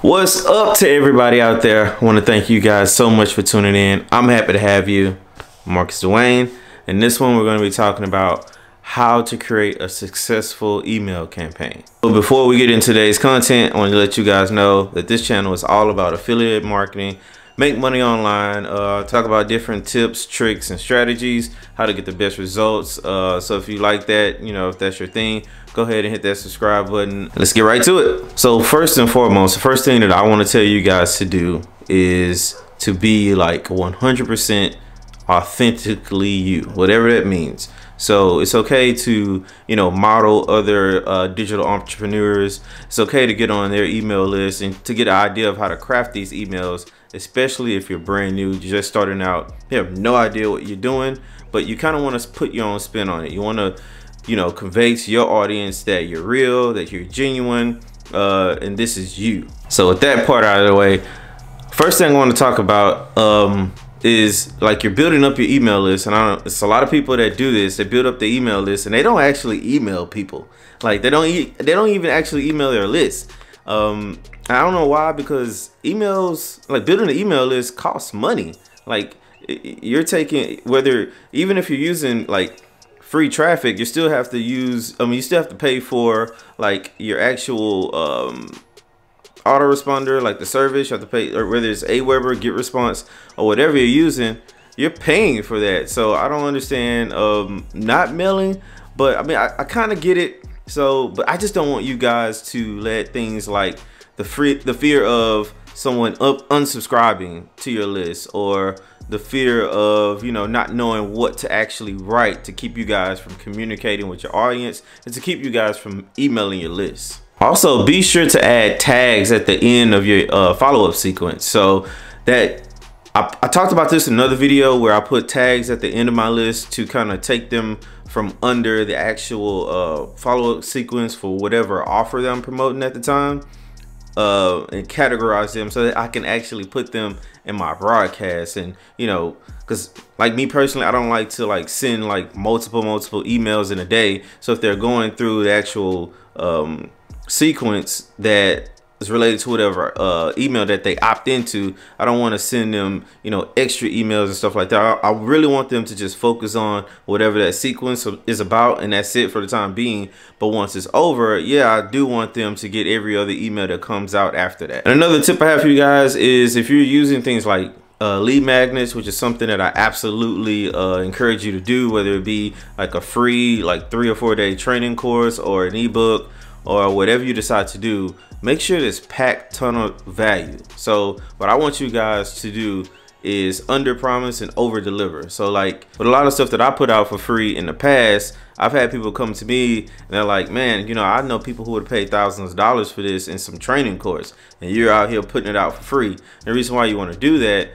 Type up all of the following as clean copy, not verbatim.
What's up to everybody out there? I want to thank you guys so much for tuning in. I'm happy to have you. Marcus Dwayne. In this one, we're going to be talking about how to create a successful email campaign. But before we get into today's content, I want to let you guys know that this channel is all about affiliate marketing, make money online, talk about different tips, tricks, and strategies, how to get the best results. So if you like that, if that's your thing, go ahead and hit that subscribe button. Let's get right to it. So first and foremost, the first thing that I want to tell you guys to do is to be like 100% authentically you, whatever that means. So it's okay to, model other digital entrepreneurs. It's okay to get on their email list and to get an idea of how to craft these emails, especially if you're brand new, you're just starting out, you have no idea what you're doing, but you kind of want to put your own spin on it. You want to, convey to your audience that you're real, that you're genuine, and this is you. So with that part out of the way, first thing I want to talk about is like you're building up your email list. And it's a lot of people that do this. They build up the email list and they don't actually email people. Like they don't even actually email their list. I don't know why, because emails, like building an email list, costs money. Like you're taking, even if you're using like free traffic, you still have to use, you still have to pay for like your actual autoresponder, like the service. You have to pay, or whether it's Aweber, GetResponse, or whatever you're using, you're paying for that. So I don't understand not mailing, but I kind of get it. So, but I just don't want you guys to let things like the fear of someone unsubscribing to your list, or the fear of not knowing what to actually write to keep you guys from communicating with your audience, and to keep you guys from emailing your list. Also, be sure to add tags at the end of your follow-up sequence. So that I talked about this in another video where I put tags at the end of my list to kind of take them from under the actual follow-up sequence for whatever offer that I'm promoting at the time, and categorize them so that I can actually put them in my broadcast. And because like me personally, I don't like to send multiple emails in a day. So if they're going through the actual sequence that is related to whatever email that they opt into, I don't want to send them extra emails and stuff like that. I really want them to just focus on whatever that sequence is about, and that's it for the time being. But once it's over, yeah, I do want them to get every other email that comes out after that. And another tip I have for you guys is, if you're using things like lead magnets, which is something that I absolutely encourage you to do, whether it be like a free 3 or 4 day training course or an ebook or whatever you decide to do, make sure it's packed ton of value. So what I want you guys to do is under promise and over deliver. So like with a lot of stuff that I put out for free in the past, I've had people come to me and they're like, man, I know people who would pay thousands of dollars for this in some training course, and you're out here putting it out for free. And the reason why you want to do that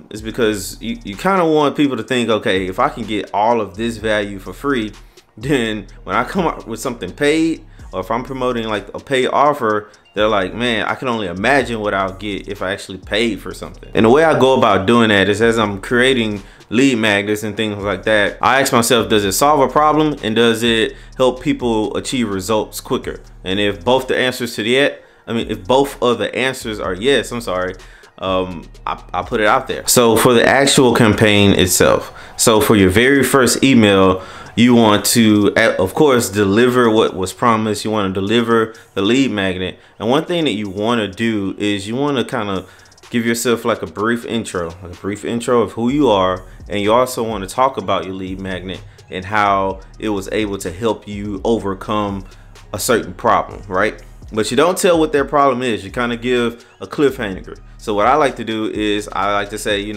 is because you kind of want people to think, okay, if I can get all of this value for free, then when I come up with something paid, or if I'm promoting like a paid offer, they're like, man, I can only imagine what I'll get if I actually paid for something. And the way I go about doing that is, as I'm creating lead magnets and things like that, I ask myself, does it solve a problem, and does it help people achieve results quicker? And if both the answers to that, if both of the answers are yes, I put it out there. So for the actual campaign itself, so for your very first email, you want to, of course, deliver what was promised. You want to deliver the lead magnet. And one thing that you want to do is you want to kind of give yourself like a brief intro of who you are. And you also want to talk about your lead magnet and how it was able to help you overcome a certain problem, right? But you don't tell what their problem is. You kind of give a cliffhanger. So what I like to do is I like to say,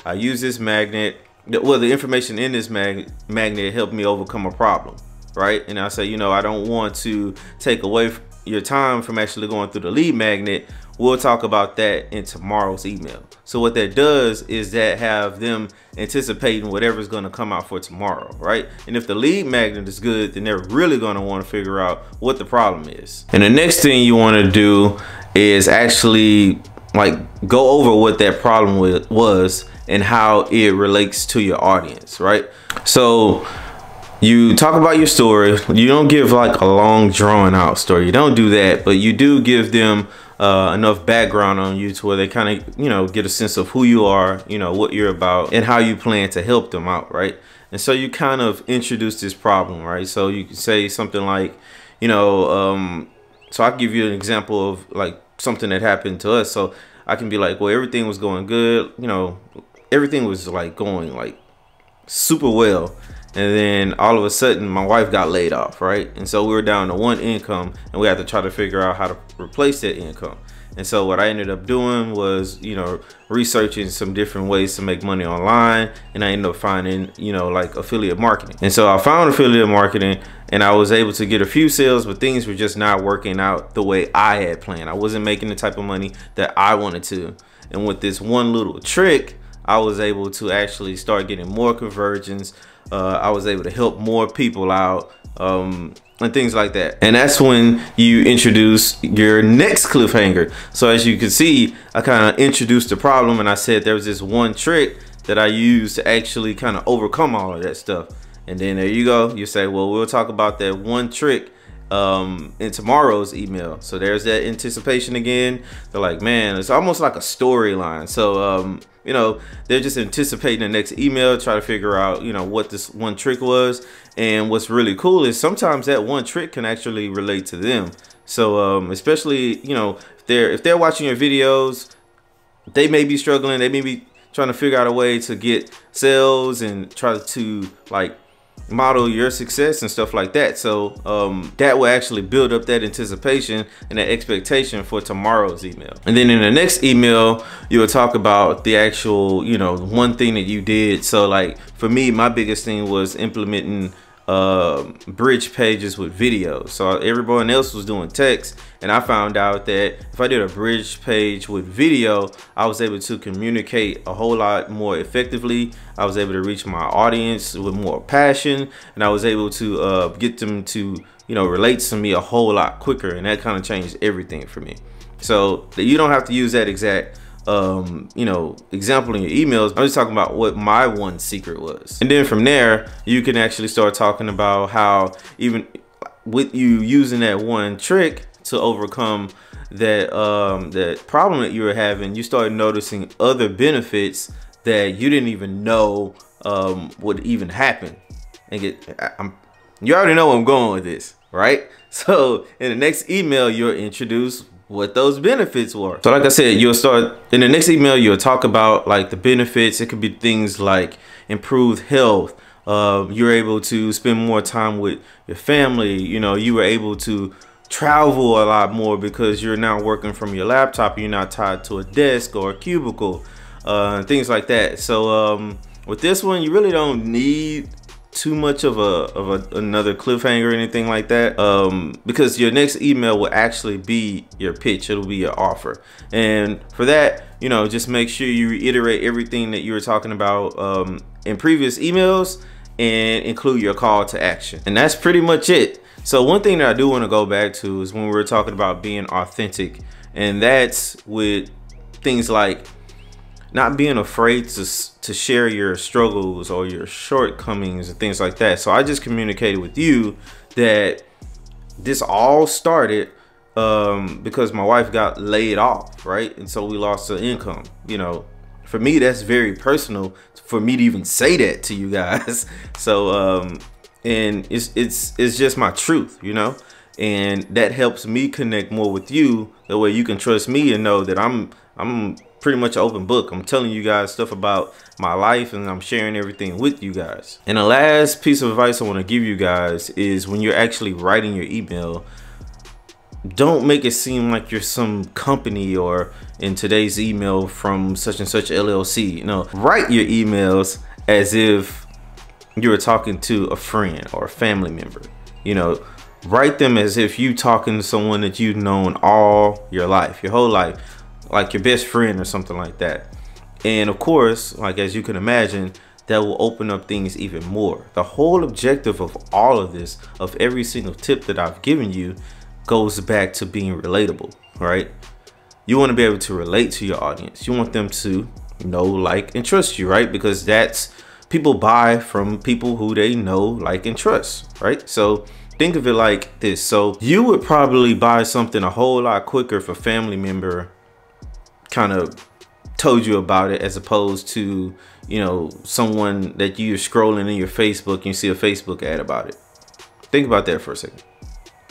I use this magnet. Well, the information in this magnet helped me overcome a problem, right? And I say, I don't want to take away your time from actually going through the lead magnet. We'll talk about that in tomorrow's email. So what that does is that have them anticipating whatever's going to come out for tomorrow, right? And if the lead magnet is good, then they're really going to want to figure out what the problem is. And the next thing you want to do is actually go over what that problem was and how it relates to your audience, right? So you talk about your story. You don't give like a long drawn out story. You don't do that, but you do give them enough background on you to where they kind of, you know, get a sense of who you are, you know, what you're about, and how you plan to help them out, right? And so you kind of introduce this problem, right? So you can say something like, you know, so I'll give you an example of like something that happened to us. So I can be like, well, everything was going good, you know, everything was like going like super well. And then all of a sudden my wife got laid off, right? And so we were down to one income, and we had to try to figure out how to replace that income. And so what I ended up doing was, you know, researching some different ways to make money online, and I ended up finding, you know, like affiliate marketing. And so I found affiliate marketing, and I was able to get a few sales, but things were just not working out the way I had planned. I wasn't making the type of money that I wanted to. And with this one little trick, I was able to actually start getting more conversions. I was able to help more people out, and things like that. And that's when you introduce your next cliffhanger. So as you can see, I kind of introduced the problem, and I said there was this one trick that I used to actually kind of overcome all of that stuff. And then there you go. You say, well, we'll talk about that one trick in tomorrow's email. So there's that anticipation again. They're like, man, it's almost like a storyline. So you know, they're just anticipating the next email, try to figure out, you know, what this one trick was. And what's really cool is sometimes that one trick can actually relate to them. So especially, you know, if they're watching your videos, they may be struggling, they may be trying to figure out a way to get sales and try to like model your success and stuff like that. So that will actually build up that anticipation and that expectation for tomorrow's email. And then in the next email, you will talk about the actual, you know, one thing that you did. So like for me, my biggest thing was implementing bridge pages with videos. So everyone else was doing text, and I found out that if I did a bridge page with video, I was able to communicate a whole lot more effectively. I was able to reach my audience with more passion, and I was able to get them to, you know, relate to me a whole lot quicker, and that kind of changed everything for me. So you don't have to use that exact you know, example in your emails. I'm just talking about what my one secret was. And then from there, you can actually start talking about how even with you using that one trick to overcome that that problem that you were having, you started noticing other benefits that you didn't even know would even happen. And you already know where I'm going with this, right? So in the next email, you'll introduce what those benefits were. So like I said, you'll start in the next email, you'll talk about like the benefits. It could be things like improved health. You're able to spend more time with your family. You know, you were able to travel a lot more because you're now working from your laptop. You're not tied to a desk or a cubicle, things like that. So with this one, you really don't need too much of another cliffhanger or anything like that, because your next email will actually be your pitch. It'll be your offer. And for that, you know, just make sure you reiterate everything that you were talking about in previous emails and include your call to action. And that's pretty much it. So one thing that I do want to go back to is when we were talking about being authentic, and that's with things like not being afraid to share your struggles or your shortcomings and things like that. So I just communicated with you that this all started because my wife got laid off, right? And so we lost the income. You know, for me, that's very personal for me to even say that to you guys. So and it's just my truth, you know, and that helps me connect more with you. That way you can trust me and know that I'm pretty much an open book. I'm telling you guys stuff about my life, and I'm sharing everything with you guys. And the last piece of advice I want to give you guys is when you're actually writing your email, don't make it seem like you're some company or in today's email from such and such LLC. No, write your emails as if you were talking to a friend or a family member. You know, write them as if you talking to someone that you've known all your life, your whole life, like your best friend or something like that. And of course, like as you can imagine, that will open up things even more. The whole objective of all of this, of every single tip that I've given you, goes back to being relatable, right? You want to be able to relate to your audience. You want them to know, like, and trust you, right? Because that's, people buy from people who they know, like, and trust, right? So Think of it like this. So you would probably buy something a whole lot quicker if a family member kind of told you about it, as opposed to, you know, someone that you're scrolling in your Facebook and you see a Facebook ad about it. Think about that for a second.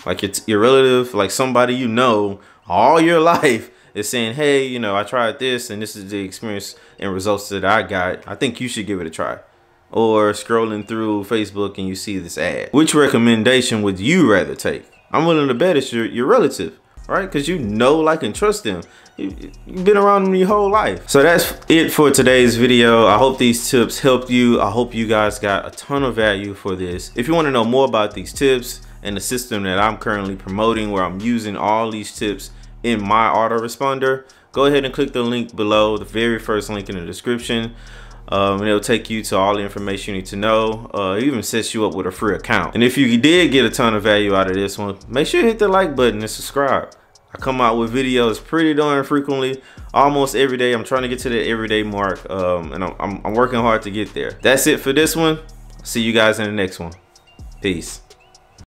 Like it's your relative, like somebody you know all your life is saying, hey, you know, I tried this and this is the experience and results that I got. I think you should give it a try. Or scrolling through Facebook and you see this ad. Which recommendation would you rather take? I'm willing to bet it's your relative, right? Because you know, like, and trust them. You've been around them your whole life. So that's it for today's video. I hope these tips helped you. I hope you guys got a ton of value for this. If you want to know more about these tips and the system that I'm currently promoting, where I'm using all these tips in my autoresponder, go ahead and click the link below, the very first link in the description. And it'll take you to all the information you need to know. It even sets you up with a free account. And if you did get a ton of value out of this one, make sure you hit the like button and subscribe. I come out with videos pretty darn frequently, almost every day. I'm trying to get to the everyday mark, and I'm working hard to get there. That's it for this one. See you guys in the next one. Peace.